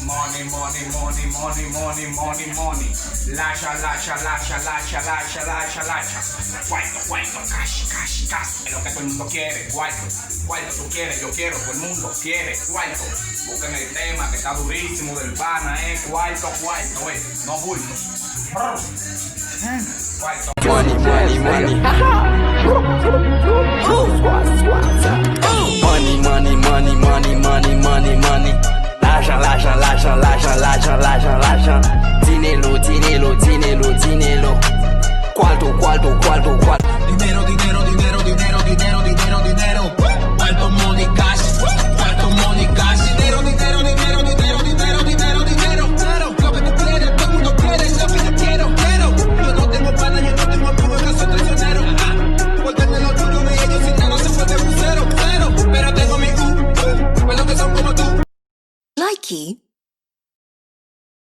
Money, money, money, money, money, money, money. Lacha, lacha, lacha, lacha, lacha, lacha, lacha. Cuarto, cuarto, cash, cash, cash. Es lo que todo el mundo quiere. Cuarto, cuarto, tú quieres, yo quiero, todo el mundo quiere. Cuarto. Busquen el tema que está durísimo del pana, cuarto, cuarto, no bultos. Cuarto. Money, money, money. Money, money, money, money, money, money, money. Lacha, lacha, lacha, lacha, lacha, lacha, lacha. Dinero, dinero, dinero, dinero. Cuarto, cuarto, cuarto, cuarto. Dinero, dinero, dinero, dinero, dinero, dinero, dinero. Cuarto money cash, cuarto money cash. Dinero, dinero, dinero, dinero, dinero, dinero, dinero. Claro, lo que tú quieres, todo el mundo quiere, lo que yo quiero, quiero. Yo no tengo pana, yo no tengo amigos que son traicioneros. Porque de lo tuyo de ellos sin nada se puede un cero, cero. Pero tengo mi pero que son como tú. Likey